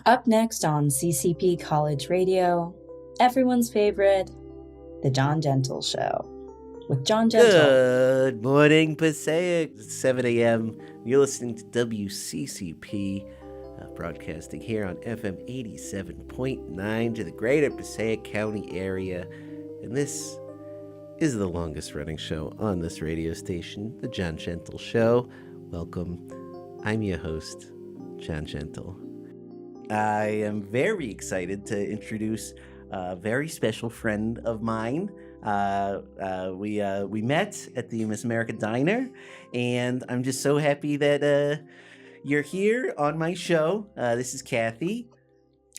Up next on CCP College Radio, everyone's favorite, The John Gentle Show. With John Gentle. Good morning, Passaic. It's 7 a.m. You're listening to WCCP, broadcasting here on FM 87.9 to the greater Passaic County area. And this is the longest running show on this radio station, The John Gentle Show. Welcome. I'm your host, John Gentle. I am very excited to introduce a very special friend of mine. We met at the Miss America Diner, and I'm just so happy that you're here on my show. This is Kathy.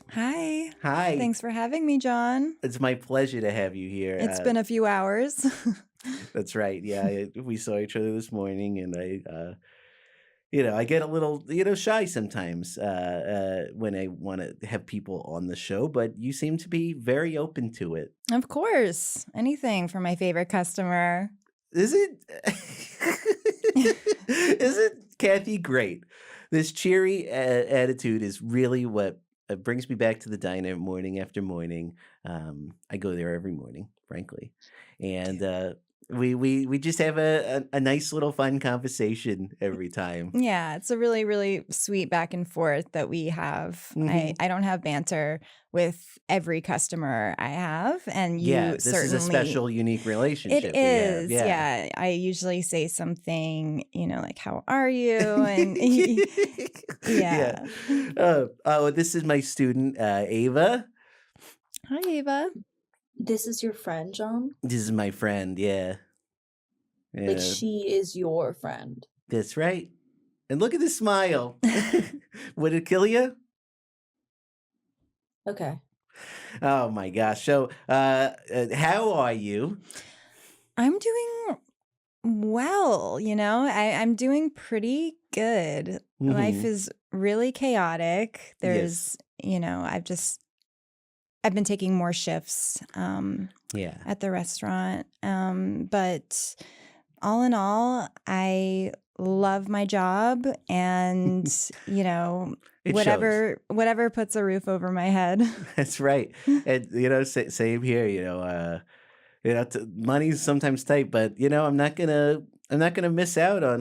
Hi. Hi. Thanks for having me, John. It's my pleasure to have you here. It's been a few hours. That's right. Yeah, we saw each other this morning, and I get a little, shy sometimes when I want to have people on the show, but you seem to be very open to it. Of course. Anything for my favorite customer. Is it? Is it, Kathy? Great. This cheery attitude is really what brings me back to the diner morning after morning. I go there every morning, frankly. And we just have a nice little fun conversation every time. Yeah, it's a really, really sweet back and forth that we have. Mhm. I don't have banter with every customer I have, and you Yeah, this is a certainly. special, unique relationship It we have. is, Yeah. yeah. I usually say something, like, how are you? And yeah. Oh, this is my student, Ava. Hi, Ava. This is your friend, John? This is my friend, yeah. Like, she is your friend. That's right. And look at this smile. Would it kill you? Okay. Oh my gosh. So, how are you? I'm doing well, I'm doing pretty good. Life Mhm. is really chaotic. There's, I've been taking more shifts Yeah. at the restaurant. But all in all, I love my job, and, It shows. whatever puts a roof over my head. That's right. And same here. Money's sometimes tight, but I'm not gonna miss out on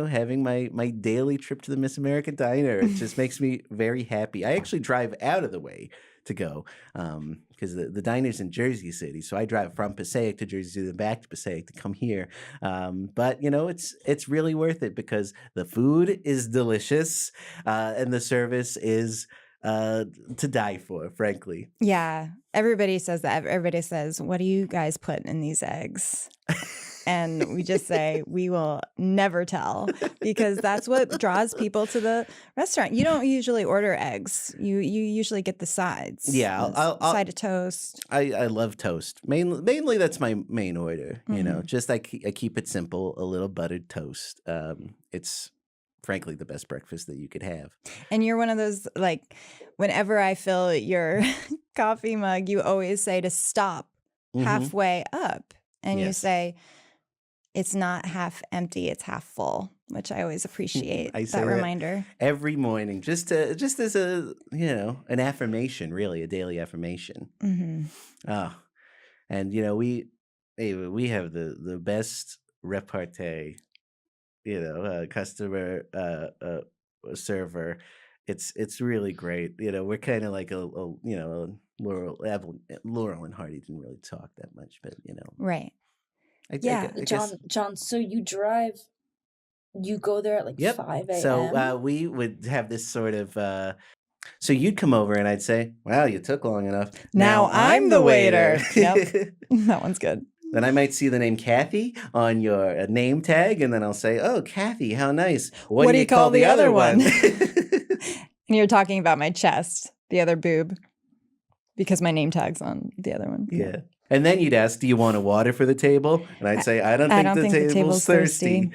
having my daily trip to the Miss America Diner. It just makes me very happy. I actually drive out of the way to go because the diner's in Jersey City, so I drive from Passaic to Jersey City, then back to Passaic to come here. But it's really worth it because the food is delicious and the service is to die for, frankly. Yeah, everybody says that. Everybody says, "What do you guys put in these eggs?" And we just say, we will never tell, because that's what draws people to the restaurant. You don't usually order eggs. You usually get the sides. Yeah, The side of toast. I love toast. Mainly that's my main order. Mhm. Just I keep it simple. A little buttered toast. It's frankly the best breakfast that you could have. And you're one of those, like, whenever I fill your coffee mug, you always say to stop Mhm. halfway up. And you Yes. say, it's not half empty, it's half full, which I always appreciate I say that that reminder. every morning, just as a an affirmation, really a daily affirmation. Hmm. Oh, and we have the best repartee. Customer server. It's really great. We're kind of like a Laurel and Hardy didn't really talk that much, but Right. I Yeah. guess. John, so you go there at like Yep. 5 a.m.? So we would have this sort of. So you'd come over and I'd say, "Wow, you took long enough. Now I'm the waiter." Yep. That one's good. Then I might see the name Kathy on your name tag, and then I'll say, "Oh, Kathy, how nice. What do you call the other one?" And you're talking about my chest, the other boob, because my name tag's on the other one. Yeah. And then you'd ask, "Do you want a water for the table?" And I'd say, "I don't think the table's thirsty."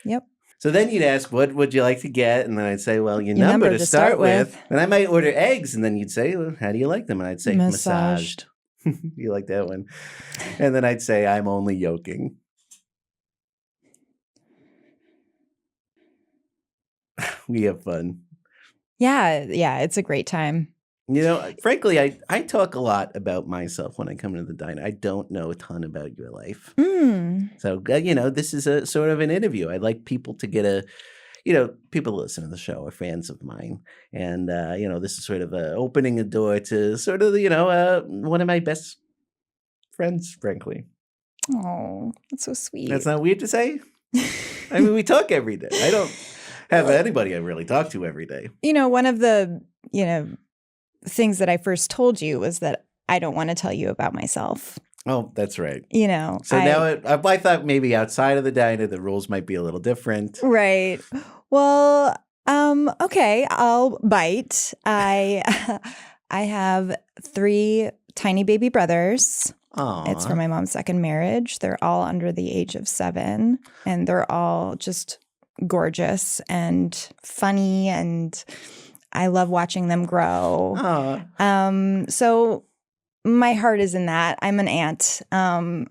Yep. So then you'd ask, "What would you like to get?" And then I'd say, "Well, your number to start with." And I might order eggs, and then you'd say, "Well, how do you like them?" And I'd say, "Massaged." You like that one? And then I'd say, "I'm only yoking." We have fun. Yeah, it's a great time. You know, frankly, I talk a lot about myself when I come into the diner. I don't know a ton about your life. So, you know, this is a sort of an interview. I'd like people to get people who listen to the show are fans of mine. And, this is sort of opening a door to sort of, one of my best friends, frankly. Oh, that's so sweet. That's not weird to say? I mean, we talk every day. I don't have anybody I really talk to every day. One of the, things that I first told you was that I don't want to tell you about myself. Oh, that's right. So now I thought maybe outside of the diner, the rules might be a little different. Right. Well, okay, I'll bite. I have 3 tiny baby brothers. Aww. It's from my mom's second marriage. They're all under the age of 7, and they're all just gorgeous and funny, and I love watching them grow. Aww. So my heart is in that. I'm an aunt. And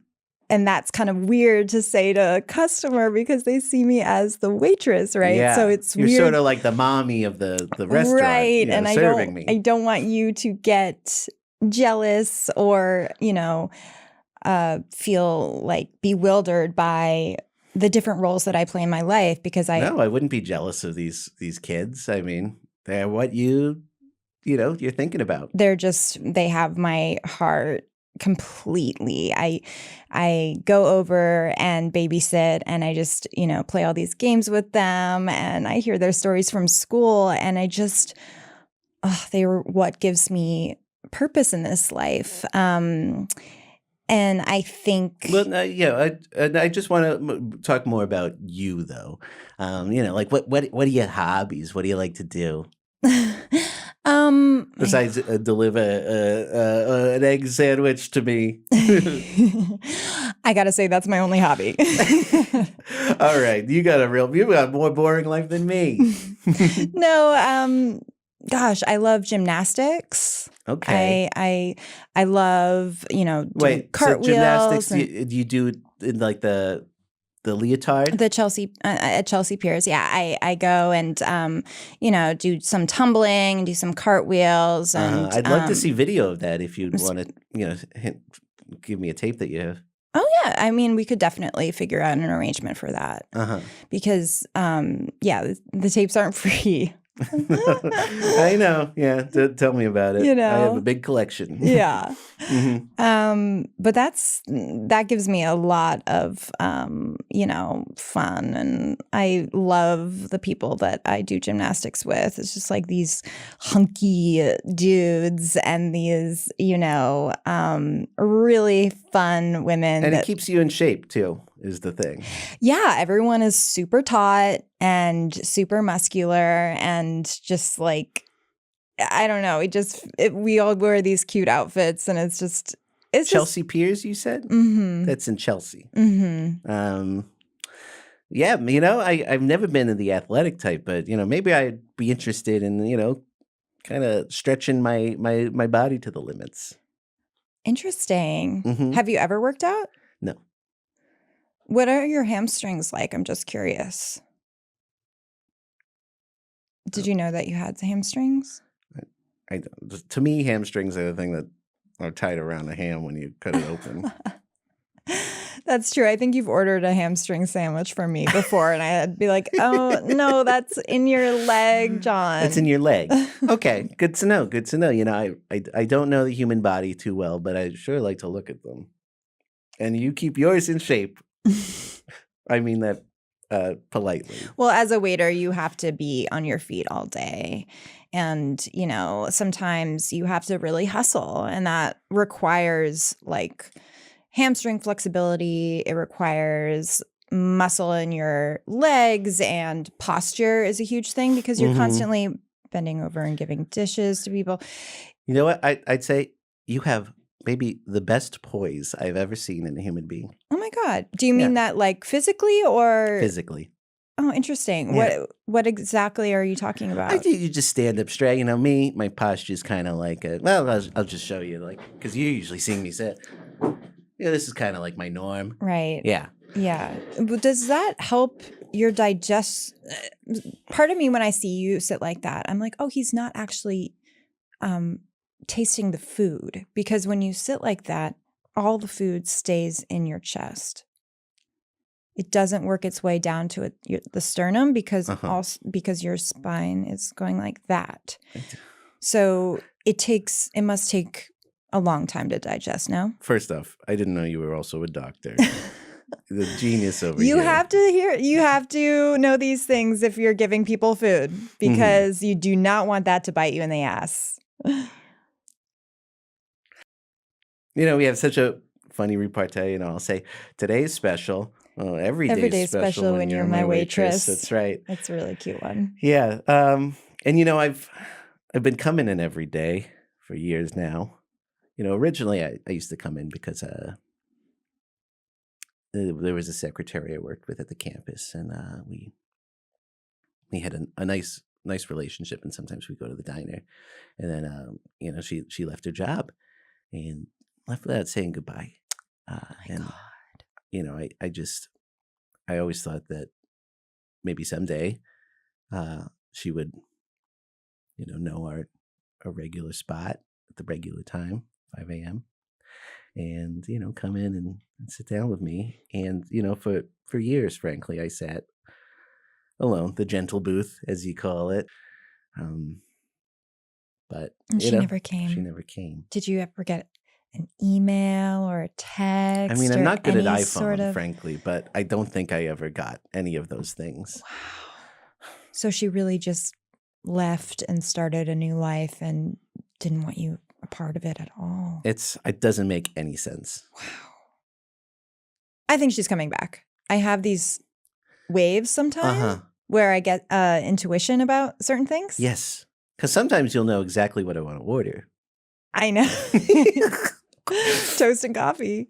that's kind of weird to say to a customer because they see me as the waitress, right? Yeah. So it's You're weird. sort of like the mommy of the restaurant, right? And serving me. I don't want you to get jealous or feel like bewildered by the different roles that I play in my life because No, I wouldn't be jealous of these kids. I mean, they're what you're thinking about. they have my heart completely. I go over and babysit and I just, play all these games with them and I hear their stories from school and they were what gives me purpose in this life. And I think Well, I just want to talk more about you though. Like what are your hobbies? What do you like to do? Besides deliver an egg sandwich to me. I gotta say that's my only hobby. All right, you got a more boring life than me. No, gosh, I love gymnastics. Okay. I love doing cartwheels. So gymnastics. Do you do in like the leotard? The Chelsea at Chelsea Piers. Yeah, I go and do some tumbling and do some cartwheels. And I'd love to see video of that if you'd want to give me a tape that you have. Oh yeah, I mean we could definitely figure out an arrangement for that because the tapes aren't free. I know. Yeah, tell me about it. I have a big collection. Yeah. But that gives me a lot of fun, and I love the people that I do gymnastics with. It's just like these hunky dudes and these really fun women, and it keeps you in shape too. Is the thing. Yeah, everyone is super taut and super muscular and just like, I don't know. We all wear these cute outfits and it's Chelsea Piers, you said? Mm-hmm. That's in Chelsea. Mm-hmm. Yeah, I've never been in the athletic type, but maybe I'd be interested in, kind of stretching my body to the limits. Interesting. Mm-hmm. Have you ever worked out? No. What are your hamstrings like? I'm just curious. Did you know that you had hamstrings? To me, hamstrings are the thing that are tied around a ham when you cut it open. That's true. I think you've ordered a hamstring sandwich from me before, and I'd be like, "Oh no, that's in your leg, John. That's in your leg." Okay, good to know. Good to know. I don't know the human body too well, but I sure like to look at them. And you keep yours in shape. I mean that politely. Well, as a waiter, you have to be on your feet all day. And, sometimes you have to really hustle. And that requires like hamstring flexibility. It requires muscle in your legs, and posture is a huge thing because you're constantly bending over and giving dishes to people. You know what? I'd say you have maybe the best poise I've ever seen in a human being. Oh my God. Do you mean that like physically or? Physically. Oh, interesting. Yeah. What exactly are you talking about? I think you just stand up straight. My posture is kind of like I'll just show you, like, because you usually see me sit. This is kind of like my norm. Right. Yeah. Yeah. Does that help your part of me when I see you sit like that, I'm like, oh, he's not actually tasting the food, because when you sit like that, all the food stays in your chest. It doesn't work its way down to the sternum because your spine is going like that. So it must take a long time to digest. No. First off, I didn't know you were also a doctor. The genius over You here. You have to know these things if you're giving people food, because you do not want that to bite you in the ass. You know, we have such a funny repartee. You know, I'll say today's special. Well, every day's special when you're my waitress. That's right. That's a really cute one. Yeah. And you know, I've been coming in every day for years now. You know, originally I used to come in because there was a secretary I worked with at the campus, and we had a nice relationship, and sometimes we go to the diner, and then you know, she left her job and left without saying goodbye. God. You know, I always thought that maybe someday she would, you know our regular spot at the regular time, 5 a.m., and, you know, come in and sit down with me. And, you know, for years, frankly, I sat alone, the gentle booth, as you call it. But she never came. She never came. Did you ever get an email or a text? I mean, I'm not good at iPhone, frankly, but I don't think I ever got any of those things. Wow. So she really just left and started a new life and didn't want you a part of it at all. It doesn't make any sense. Wow. I think she's coming back. I have these waves sometimes where I get intuition about certain things. Yes. Because sometimes you'll know exactly what I want to order. I know. Toast and coffee.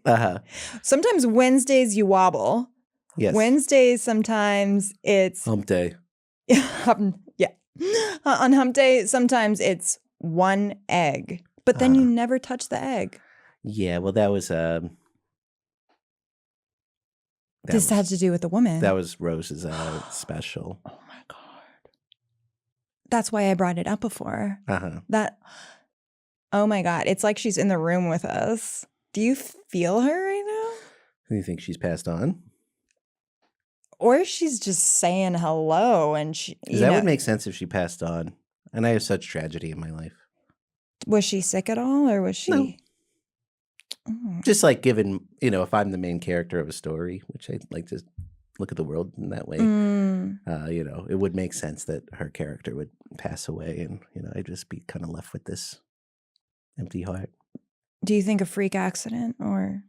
Sometimes Wednesdays you wobble. Yes. Wednesdays sometimes it's hump day. Yeah. On hump day sometimes it's one egg, but then you never touch the egg. Yeah, well, that was this had to do with the woman. That was Rose's special. Oh my God. That's why I brought it up before. Oh my God. It's like she's in the room with us. Do you feel her right now? Do you think she's passed on? Or she's just saying hello and that would make sense if she passed on. And I have such tragedy in my life. Was she sick at all, or was she? No. Just like given, you know, if I'm the main character of a story, which I like to look at the world in that way, you know, it would make sense that her character would pass away, and, you know, I'd just be kind of left with this empty heart. Do you think a freak accident, or?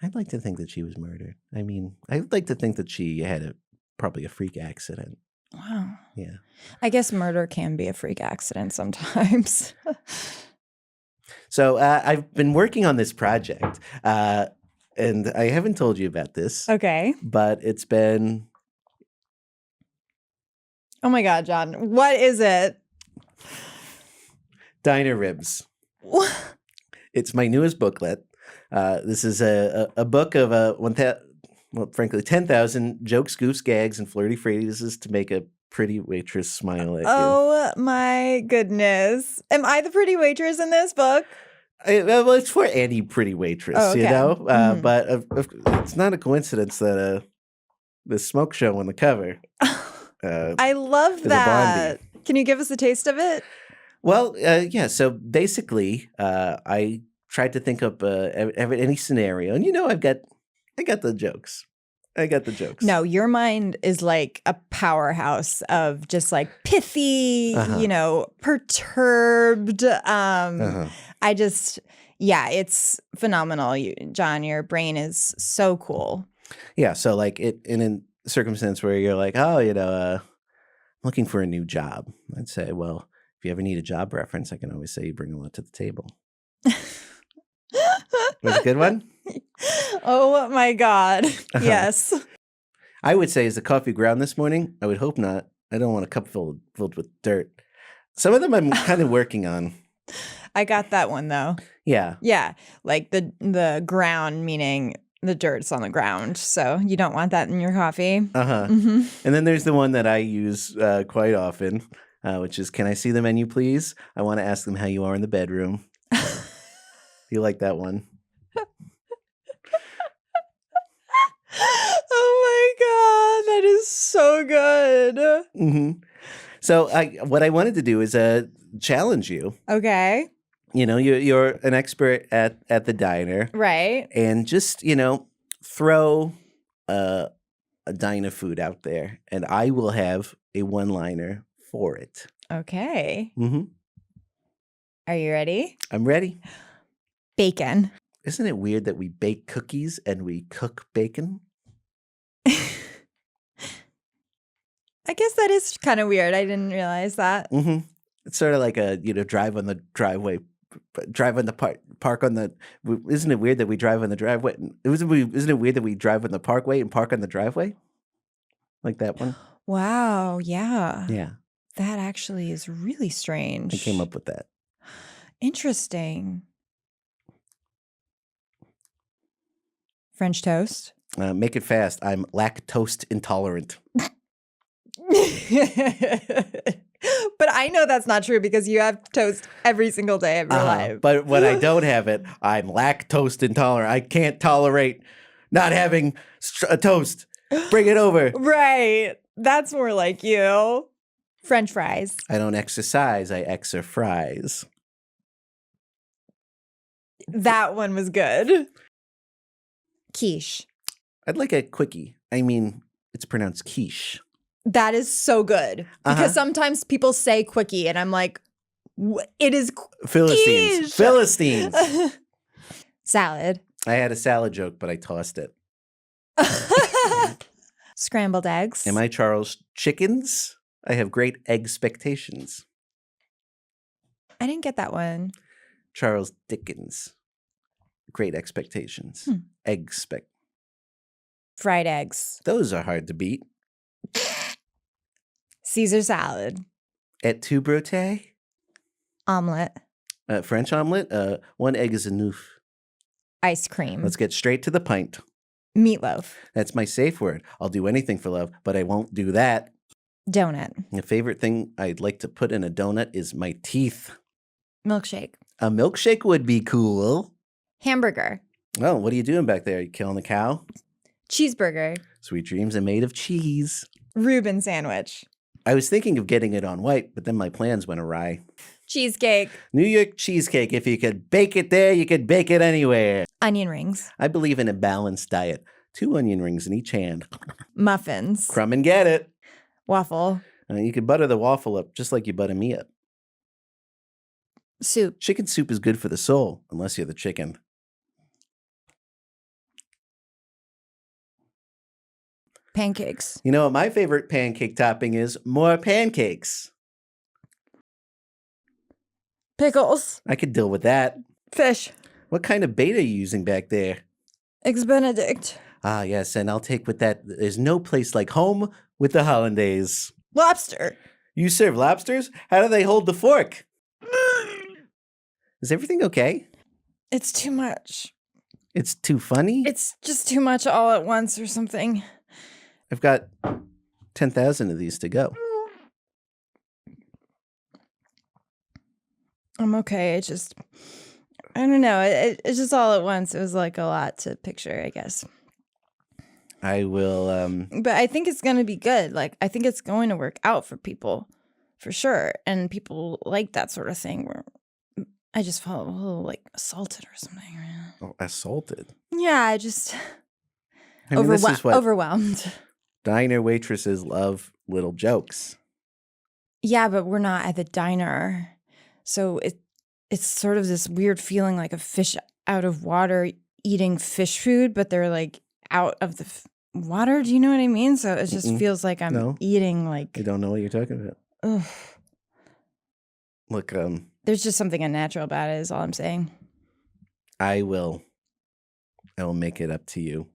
I'd like to think that she was murdered. I mean, I'd like to think that she had probably a freak accident. Wow. Yeah. I guess murder can be a freak accident sometimes. So I've been working on this project, and I haven't told you about this. Okay. But it's been... Oh my God, John. What is it? Diner Ribs. What? It's my newest booklet. This is a book of 10,000 jokes, goofs, gags, and flirty phrases to make a pretty waitress smile at you. Oh my goodness. Am I the pretty waitress in this book? Well, it's for any pretty waitress, you know? But it's not a coincidence that the smoke show on the cover. I love that. Can you give us a taste of it? Well, yeah. So basically, I tried to think up any scenario, and, you know, I got the jokes. No, your mind is like a powerhouse of just like pithy, you know, perturbed. It's phenomenal. John, your brain is so cool. Yeah. So like in a circumstance where you're like, oh, you know, looking for a new job, I'd say, well, if you ever need a job reference, I can always say you bring a lot to the table. Was it a good one? Oh my God. Yes. I would say, is the coffee ground this morning? I would hope not. I don't want a cup filled with dirt. Some of them I'm kind of working on. I got that one though. Yeah. Yeah. Like the ground, meaning the dirt's on the ground, so you don't want that in your coffee. Uh-huh. Hmm. And then there's the one that I use quite often, which is, can I see the menu, please? I want to ask them how you are in the bedroom. You like that one? Oh my God, that is so good. Hmm. So what I wanted to do is challenge you. Okay. You know, you're an expert at the diner, Right. and just, throw a diner food out there, and I will have a one-liner for it. Okay. Hmm. Are you ready? I'm ready. Bacon. Isn't it weird that we bake cookies and we cook bacon? I guess that is kind of weird. I didn't realize that. Hmm. It's sort of like a drive on the driveway, drive on the park on the. Isn't it weird that we drive on the driveway? Isn't it weird that we drive on the parkway and park on the driveway? Like that one. Wow. Yeah. Yeah, That actually is really strange. I came up with that. Interesting. French toast. Make it fast. I'm lactose intolerant. But I know that's not true because you have toast every single day of your life. But when I don't have it, I'm lactose intolerant. I can't tolerate not having a toast. Bring it over. Right. That's more like you. French fries. I don't exercise. I exer-fries. That one was good. Quiche. I'd like a quickie. I mean, it's pronounced quiche. That is so good. Because sometimes people say quickie and I'm like, it is Philistines. quiche. Philistines. Salad. I had a salad joke, but I tossed it. Scrambled eggs. Am I Charles Chickens? I have great expectations. I didn't get that one. Charles Dickens. Great expectations. Expect. Fried eggs. Those are hard to beat. Caesar salad. Et tu, brote? Omelet. French omelet? One egg is enough. Ice cream. Let's get straight to the pint. Meatloaf. That's my safe word. I'll do anything for love, but I won't do that. Donut. The favorite thing I'd like to put in a donut is my teeth. Milkshake. A milkshake would be cool. Hamburger. Well, what are you doing back there? You killing the cow? Cheeseburger. Sweet dreams are made of cheese. Reuben sandwich. I was thinking of getting it on white, but then my plans went awry. Cheesecake. New York cheesecake. If you could bake it there, you could bake it anywhere. Onion rings. I believe in a balanced diet. 2 onion rings in each hand. Muffins. Crumb and get it. Waffle. You could butter the waffle up just like you butter me up. Soup. Chicken soup is good for the soul, unless you're the chicken. Pancakes. You know what my favorite pancake topping is? More pancakes. Pickles. I could deal with that. Fish. What kind of bait are you using back there? Eggs Benedict. Ah, yes, and I'll take with that. There's no place like home with the hollandaise. Lobster. You serve lobsters? How do they hold the fork? Is everything okay? It's too much. It's too funny? It's just too much all at once or something. I've got 10,000 of these to go. I'm okay. I don't know. It's just all at once. It was like a lot to picture, I guess. I will, But I think it's going to be good. Like, I think it's going to work out for people, for sure. And people like that sort of thing where I just felt a little, like, assaulted or something. assaulted. Yeah, I just I mean, this is what overwhelmed. diner waitresses love, little jokes. Yeah, but we're not at the diner. So it's sort of this weird feeling like a fish out of water eating fish food, but they're like out of the water. Do you know what I mean? So it just feels like I'm eating like... I don't know what you're talking about. Ugh. Look, There's just something unnatural about it is all I'm saying. I will make it up to you.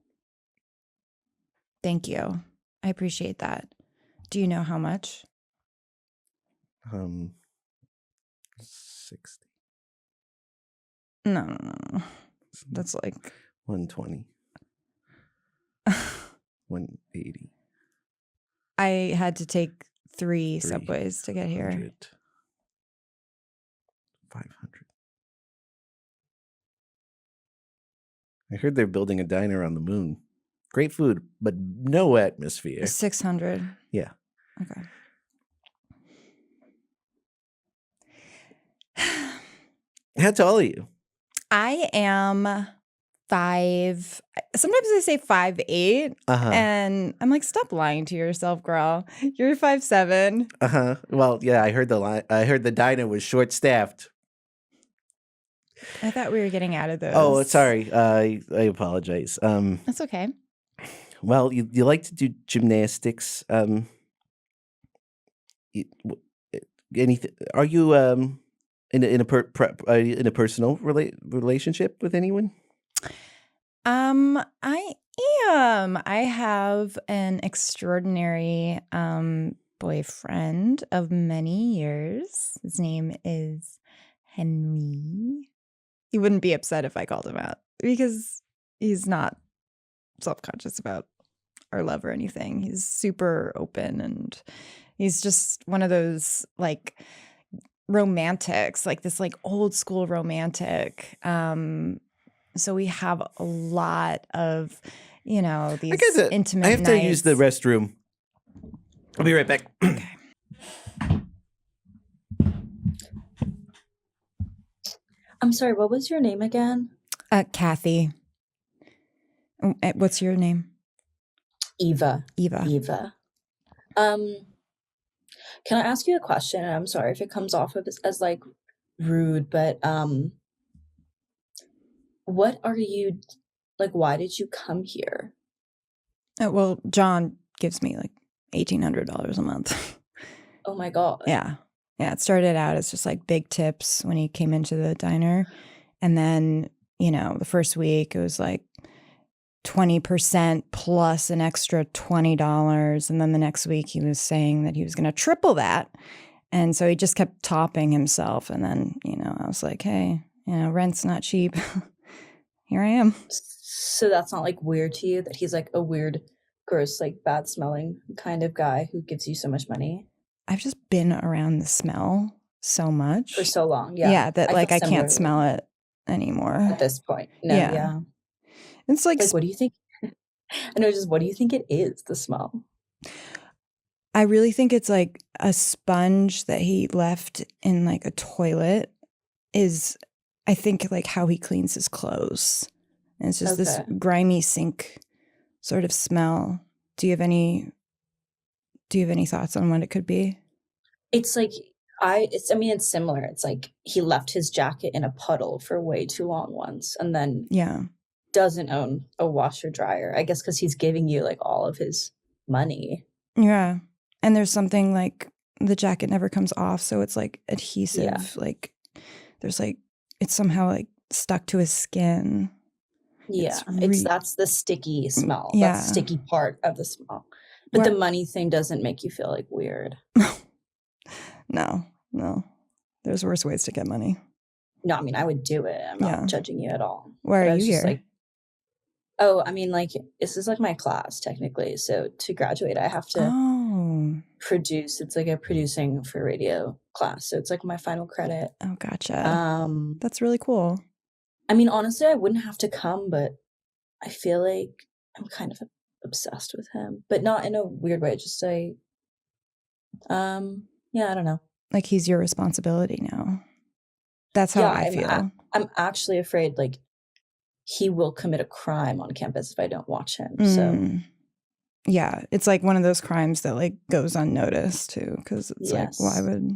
Thank you. I appreciate that. Do you know how much? 60. No. That's like... 120. 180. I had to take 3 subways to get here. 500. I heard they're building a diner on the moon. Great food, but no atmosphere. 600. Yeah. Okay. How tall are you? I am 5. Sometimes I say 5'8", and I'm like, stop lying to yourself, girl. You're 5'7". Well, yeah, I heard the line. I heard the diner was short staffed. I thought we were getting out of those. Oh, sorry. I apologize. That's okay. Well, you like to do gymnastics. Anything? Are you in a personal relationship with anyone? I am. I have an extraordinary boyfriend of many years. His name is Henry. He wouldn't be upset if I called him out because he's not self-conscious about our love or anything. He's super open, and he's just one of those like romantics, like this like old school romantic. So we have a lot of, these intimate I have nights. to use the restroom. I'll be right back. Okay. I'm sorry, what was your name again? Kathy. What's your name? Eva. Eva. Can I ask you a question? And I'm sorry if it comes off as like rude, but what are you like? Why did you come here? Well, John gives me like $1,800 a month. Oh my God. Yeah. It started out as just like big tips when he came into the diner. And then, the first week it was like 20% plus an extra $20. And then the next week he was saying that he was going to triple that. And so he just kept topping himself. And then, I was like, hey, rent's not cheap. Here I am. So that's not like weird to you that he's like a weird, gross, like bad smelling kind of guy who gives you so much money? I've just been around the smell so much. For so long. Yeah. Yeah. That I can't similarly smell it anymore. at this point. No, yeah. It's like what do you think? I know, just what do you think it is, the smell? I really think it's like a sponge that he left in like a toilet is, I think, like how he cleans his clothes. And it's just this grimy sink sort of smell. Do you have any thoughts on what it could be? It's like, it's similar. It's like he left his jacket in a puddle for way too long once, and then doesn't own a washer dryer. I guess because he's giving you like all of his money. Yeah. And there's something like the jacket never comes off, so it's like adhesive. Yeah. Like there's like it's somehow like stuck to his skin. Yeah, that's the sticky smell. Yeah. That's the sticky part of the smell. But the money thing doesn't make you feel like weird. No. There's worse ways to get money. No, I mean, I would do it. I'm not judging you at all. Why are you here? Like, this is like my class technically. So to graduate, I have to produce. It's like a producing for radio class. So it's like my final credit. Oh, gotcha. That's really cool. I mean, honestly, I wouldn't have to come, but I feel like I'm kind of obsessed with him, but not in a weird way. Just I don't know. Like he's your responsibility now. That's how I feel. I'm actually afraid like he will commit a crime on campus if I don't watch him. So yeah, it's like one of those crimes that like goes unnoticed too, because it's like, why would?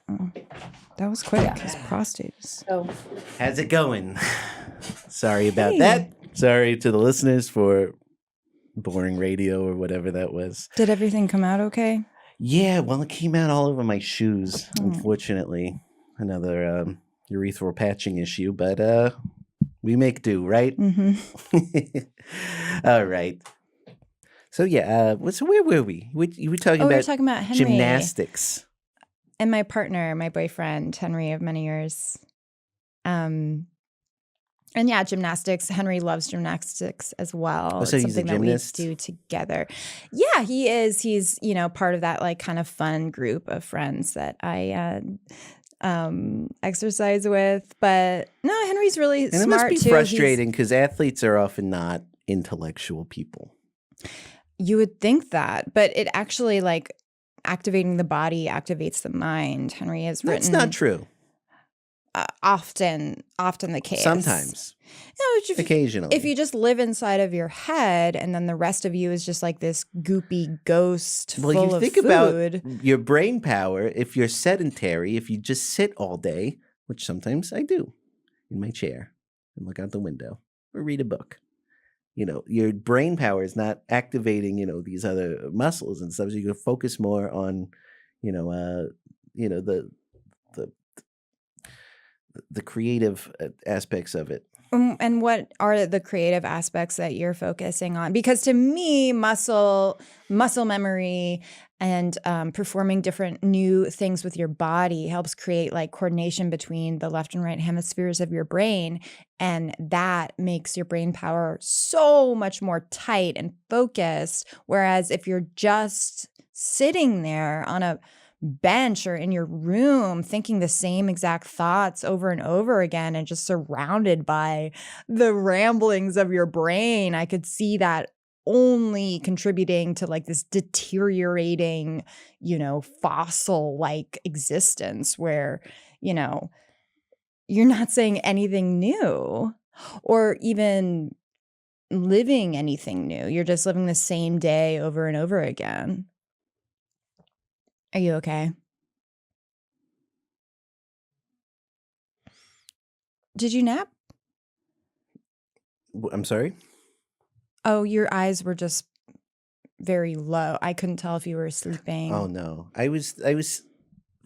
Oh, that was quick. His prostate is. Oh, how's it going? Sorry about that. Sorry to the listeners for boring radio or whatever that was. Did everything come out okay? Yeah, well, it came out all over my shoes, unfortunately. Another urethral patching issue, but we make do, right? Mm-hmm. All right. So yeah, so where were we? You were talking about, we were talking about Henry. Gymnastics. And my partner, my boyfriend, Henry of many years. And yeah, gymnastics. Henry loves gymnastics as well. Oh, so it's he's a something that we gymnast? do together. Yeah, he is. He's, part of that like kind of fun group of friends that I exercise with. But no, Henry's really And it smart must be too. frustrating because athletes are often not intellectual people. You would think that, but it actually like activating the body activates the mind. Henry has written. That's not true. Often the case. Sometimes. Occasionally. If you just live inside of your head and then the rest of you is just like this goopy ghost full of food. Well, you think about your brain power. If you're sedentary, if you just sit all day, which sometimes I do in my chair and look out the window or read a book, your brain power is not activating, these other muscles and stuff. So you can focus more on, the creative aspects of it. And what are the creative aspects that you're focusing on? Because to me, muscle memory and performing different new things with your body helps create like coordination between the left and right hemispheres of your brain. And that makes your brain power so much more tight and focused. Whereas if you're just sitting there on a bench or in your room thinking the same exact thoughts over and over again and just surrounded by the ramblings of your brain, I could see that only contributing to like this deteriorating, fossil-like existence where, you're not saying anything new or even living anything new. You're just living the same day over and over again. Are you okay? Did you nap? I'm sorry? Oh, your eyes were just very low. I couldn't tell if you were sleeping. Oh no. I was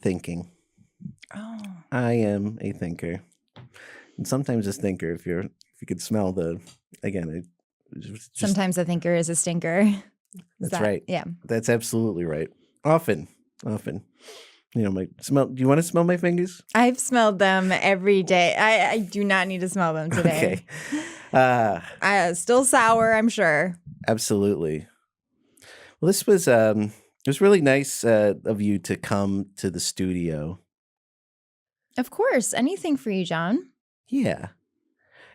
thinking. Oh. I am a thinker. And sometimes a stinker if you could smell Sometimes a thinker is a stinker. That's right. Yeah. That's absolutely right. Often. My smell. Do you want to smell my fingers? I've smelled them every day. I do not need to smell them today. Okay. Still sour, I'm sure. Absolutely. Well, this was it was really nice of you to come to the studio. Of course, anything for you, John. Yeah,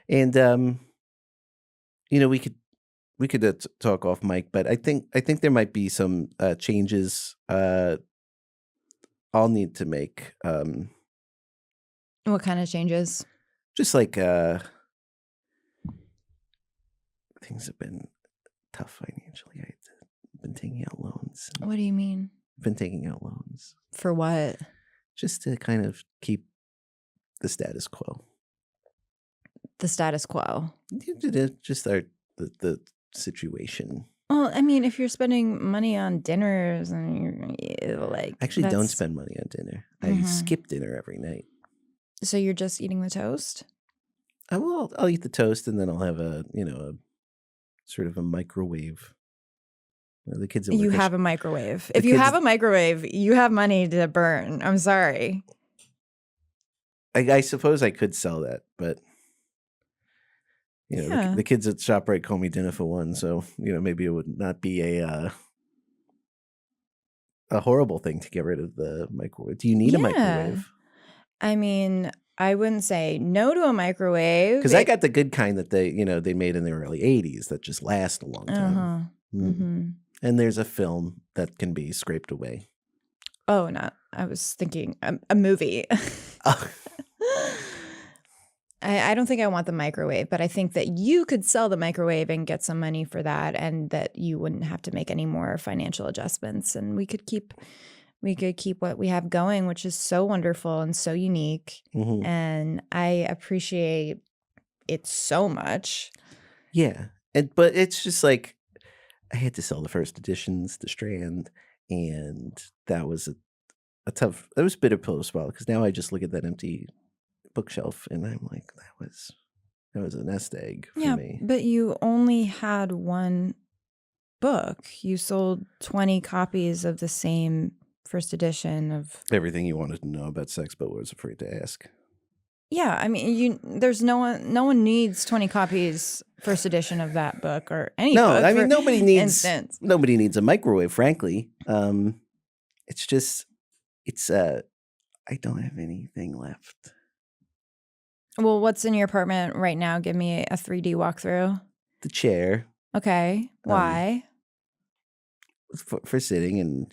and we could talk off mic, but I think there might be some changes I'll need to make. What kind of changes? Just like things have been tough financially. I've been taking out loans. What do you mean? I've been taking out loans. For what? Just to kind of keep the status quo. The status quo? Just the situation. Well, I mean, if you're spending money on dinners and you're like... Actually, don't spend money on dinner. I skip dinner every night. So you're just eating the toast? I'll eat the toast and then I'll have a sort of a microwave. The kids. You have a microwave. If you have a microwave, you have money to burn. I'm sorry. I suppose I could sell that, but the kids at ShopRite call me dinner for one, so maybe it would not be a horrible thing to get rid of the microwave. Do you need a microwave? I mean, I wouldn't say no to a microwave because I got the good kind that they made in the early '80s that just last a long time. And there's a film that can be scraped away. Oh, no. I was thinking a movie. I don't think I want the microwave, but I think that you could sell the microwave and get some money for that, and that you wouldn't have to make any more financial adjustments, and we could keep what we have going, which is so wonderful and so unique. And I appreciate it so much. Yeah. But it's just like I had to sell the first editions, The Strand, and that was that was a bitter pill to swallow because now I just look at that empty bookshelf and I'm like, that was a nest egg for me. But you only had one book. You sold 20 copies of the same first edition of everything you wanted to know about sex but was afraid to ask. Yeah, I mean, there's no one needs 20 copies first edition of that book or any No, book. I mean nobody needs a microwave, frankly. It's just I don't have anything left. Well, what's in your apartment right now? Give me a 3D walkthrough. The chair. Okay. Why? For sitting and,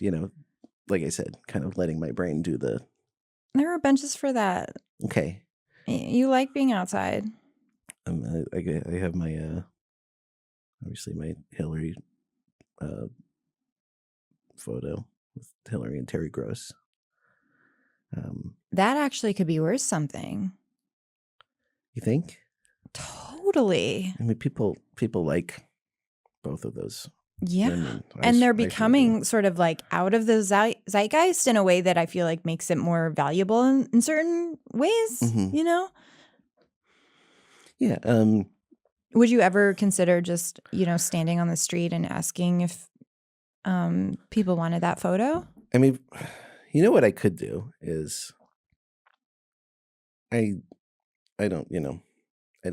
like I said, kind of letting my brain do the... There are benches for that. Okay. You like being outside. I have my, obviously my Hillary photo with Hillary and Terry Gross. That actually could be worth something. You think? Totally. I mean, people like both of those. Yeah. women. And they're becoming sort of like out of the zeitgeist in a way that I feel like makes it more valuable in certain ways, Yeah. Would you ever consider just, standing on the street and asking if people wanted that photo? I mean, what I could do is I don't, I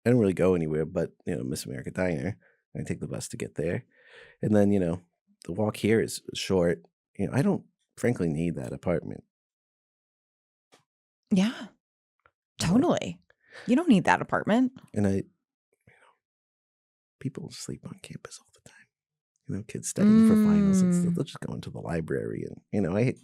don't really go anywhere but, Miss America Diner. I take the bus to get there. And then, the walk here is short. I don't frankly need that apartment. Yeah, totally. You don't need that apartment. And people sleep on campus all the time. Kids studying for finals and stuff. They'll just go into the library and, I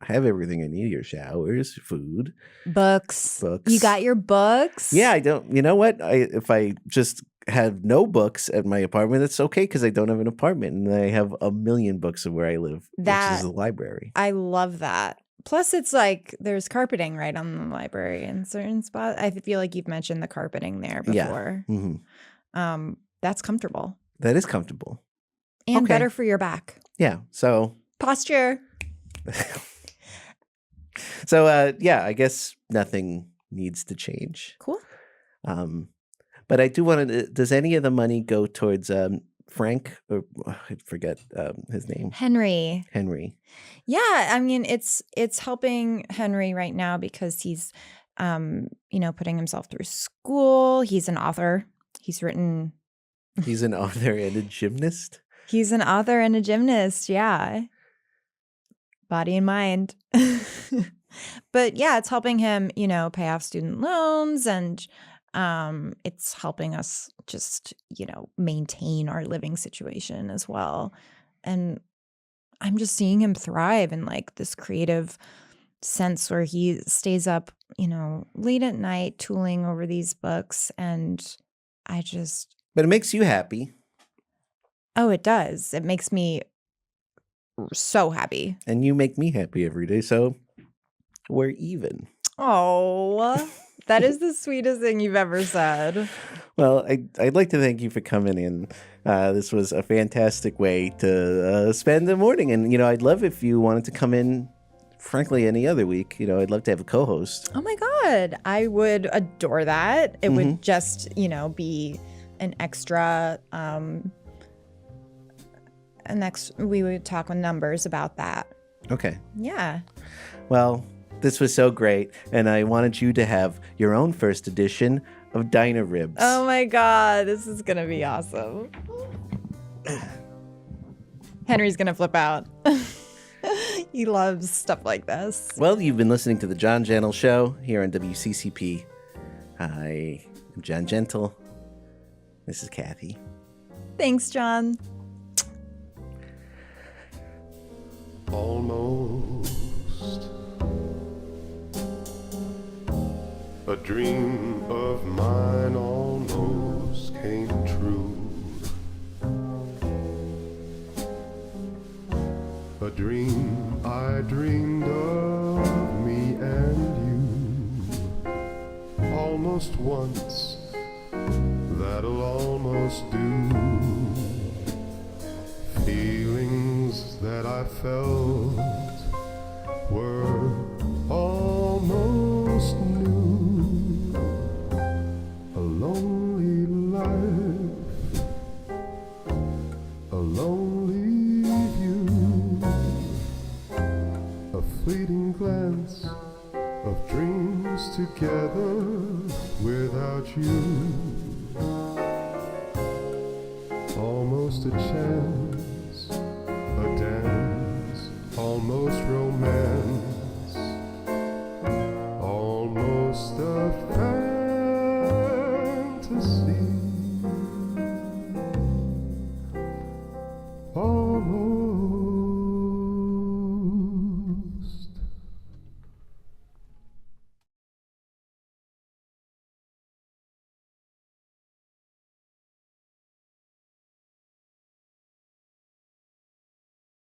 have everything I need here: showers, food, books. You got your books? Yeah, I don't. You know what? If I just have no books at my apartment, that's okay because I don't have an apartment and I have a million books of where I live, which is the library. I love that. Plus, it's like there's carpeting right on the library in certain spots. I feel like you've mentioned the carpeting there before. Yeah. Mm-hmm. That's comfortable. That is comfortable. And better for your back. Yeah. So posture. So, I guess nothing needs to change. Cool. But I do want to, does any of the money go towards Frank, or I forget his name? Henry. Yeah, I mean, it's helping Henry right now because he's, putting himself through school. He's an author. He's an author and a gymnast. He's an author and a gymnast. Yeah. Body and mind. But yeah, it's helping him, pay off student loans, and it's helping us just, maintain our living situation as well. And I'm just seeing him thrive in like this creative sense where he stays up, late at night tooling over these books. And But it makes you happy. Oh, it does. It makes me so happy. And you make me happy every day. So we're even. Oh, that is the sweetest thing you've ever said. Well, I'd like to thank you for coming in. This was a fantastic way to spend the morning. And, I'd love if you wanted to come in, frankly, any other week. I'd love to have a co-host. Oh, my God. I would adore that. It would just, be an extra... we would talk with numbers about that. Okay. Yeah. Well, this was so great, and I wanted you to have your own first edition of Diner Ribs. Oh my God, this is gonna be awesome. Henry's gonna flip out. He loves stuff like this. Well, you've been listening to the John Gentle Show here on WCCP. I am John Gentle. This is Kathy. Thanks, John. Almost a dream of mine almost came true. A dream I dreamed of me and you. Almost once, that'll almost do. Feelings that I felt were almost new. A lonely life, a lonely view, a fleeting glance of dreams together without you. Almost a chance, a dance, almost